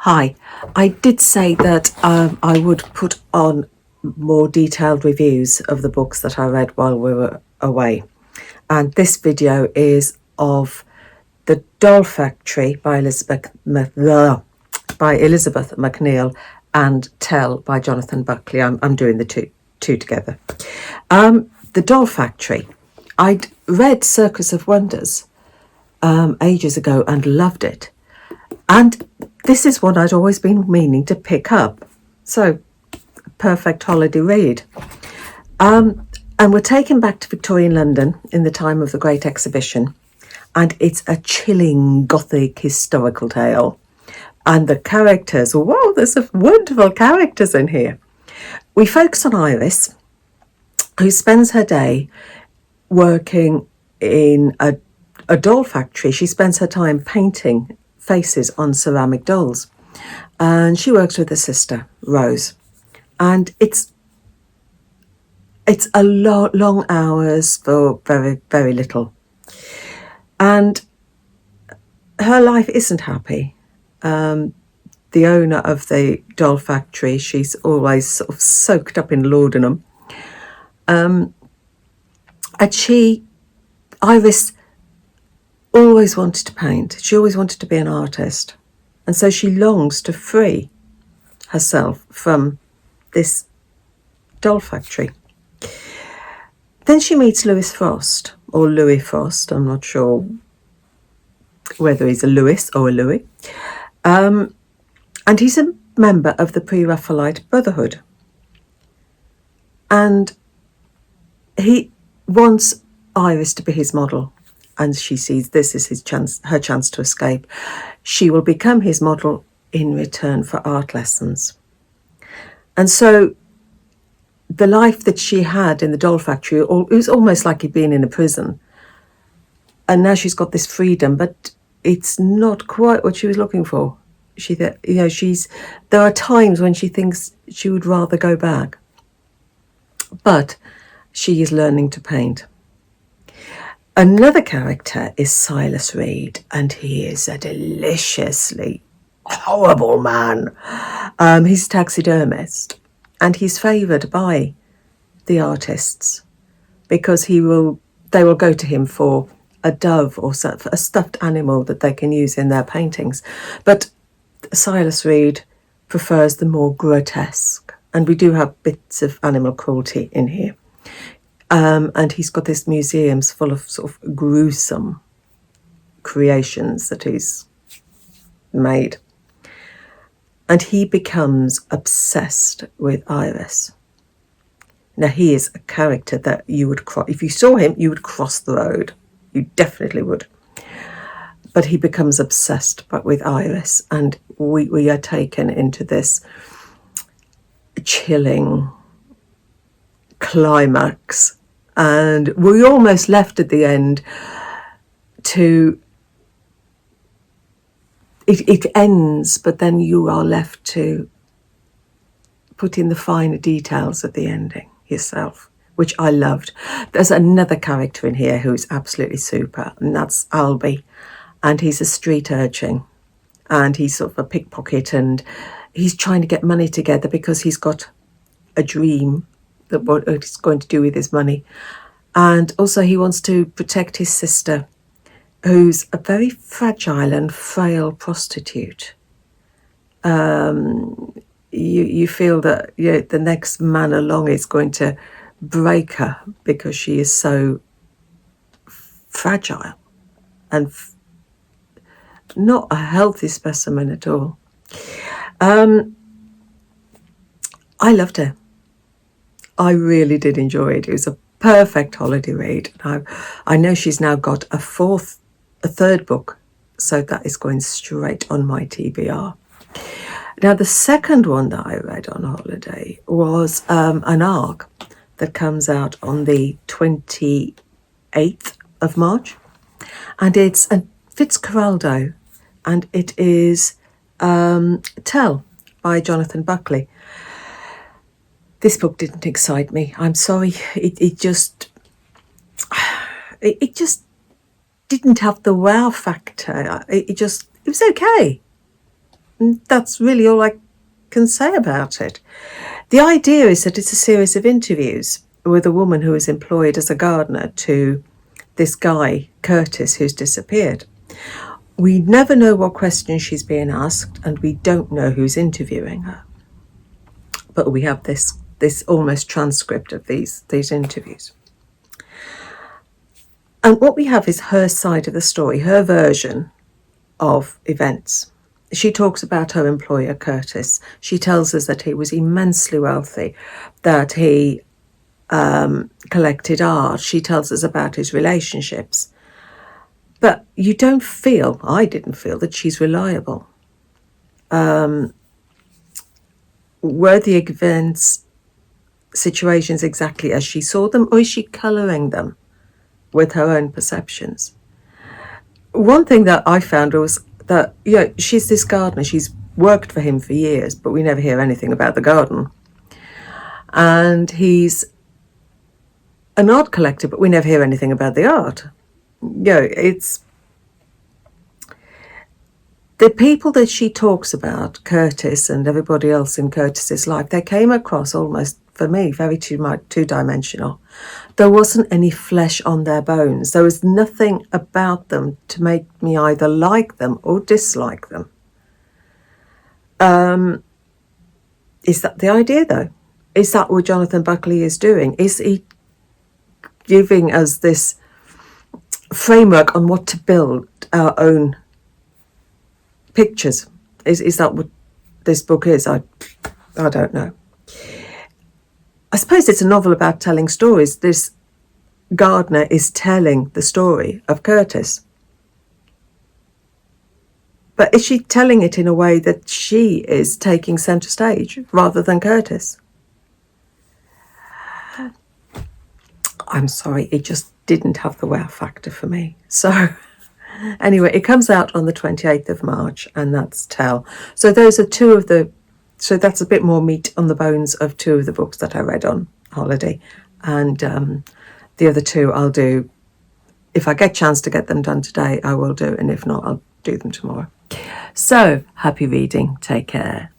Hi, I did say that I would put on more detailed reviews of the books that I read while we were away. And this video is of The Doll Factory by Elizabeth Macneal and Tell by Jonathan Buckley. I'm doing the two together. The Doll Factory. I'd read Circus of Wonders ages ago and loved it. And this is one I'd always been meaning to pick up. So, perfect holiday read. And we're taken back to Victorian London in the time of the Great Exhibition. And it's a chilling Gothic historical tale. And the characters, wow, there's some wonderful characters in here. We focus on Iris, who spends her day working in a doll factory. She spends her time painting faces on ceramic dolls, and she works with her sister Rose, and it's a long hours for very, very little, and her life isn't happy. The owner of the doll factory, she's always sort of soaked up in laudanum, and Iris always wanted to paint. She always wanted to be an artist. And so she longs to free herself from this doll factory. Then she meets Louis Frost, or Louis Frost. I'm not sure whether he's a Louis or a Louis. And he's a member of the pre-Raphaelite Brotherhood. And he wants Iris to be his model. And she sees this as her chance to escape. She will become his model in return for art lessons. And so the life that she had in the doll factory, it was almost like he'd been in a prison. And now she's got this freedom, but it's not quite what she was looking for. There are times when she thinks she would rather go back. But she is learning to paint. Another character is Silas Reed, and he is a deliciously horrible man. He's a taxidermist, and he's favoured by the artists because they will go to him for a dove or a stuffed animal that they can use in their paintings. But Silas Reed prefers the more grotesque, and we do have bits of animal cruelty in here. And he's got this museums full of sort of gruesome creations that he's made. And he becomes obsessed with Iris. Now, he is a character that you would cross. If you saw him, you would cross the road. You definitely would. But he becomes obsessed with Iris. And we are taken into this chilling climax, and we almost left at the end to it ends, but then you are left to put in the finer details of the ending yourself, which I loved. There's another character in here who's absolutely super, and that's Albie, and he's a street urchin, and he's sort of a pickpocket, and he's trying to get money together because he's got a dream that what he's going to do with his money. And also he wants to protect his sister, who's a very fragile and frail prostitute. You feel that the next man along is going to break her because she is so fragile and not a healthy specimen at all. I loved her. I really did enjoy it. It was a perfect holiday read. I know she's now got a third book, so that is going straight on my TBR. Now, the second one that I read on holiday was an ARC that comes out on the 28th of March, and it's a Fitzcarraldo, and it is Tell by Jonathan Buckley. This book didn't excite me. I'm sorry. It just didn't have the wow factor. It was okay. And that's really all I can say about it. The idea is that it's a series of interviews with a woman who is employed as a gardener to this guy, Curtis, who's disappeared. We never know what questions she's being asked, and we don't know who's interviewing her. But we have this almost transcript of these interviews. And what we have is her side of the story, her version of events. She talks about her employer, Curtis. She tells us that he was immensely wealthy, that he collected art. She tells us about his relationships. But you don't feel, I didn't feel, that she's reliable. Were the events, situations exactly as she saw them, or is she colouring them with her own perceptions? One thing that I found was that, she's this gardener. She's worked for him for years, but we never hear anything about the garden. And he's an art collector, but we never hear anything about the art. It's the people that she talks about, Curtis and everybody else in Curtis's life, they came across almost, for me, very two-dimensional. There wasn't any flesh on their bones. There was nothing about them to make me either like them or dislike them. Is that the idea, though? Is that what Jonathan Buckley is doing? Is he giving us this framework on what to build our own pictures? Is that what this book is? I don't know. I suppose it's a novel about telling stories. This gardener is telling the story of Curtis. But is she telling it in a way that she is taking centre stage rather than Curtis? I'm sorry, it just didn't have the wow factor for me. So anyway, it comes out on the 28th of March, and that's Tell. So those are so that's a bit more meat on the bones of two of the books that I read on holiday. And the other two I'll do, if I get a chance to get them done today, I will do. And if not, I'll do them tomorrow. So happy reading. Take care.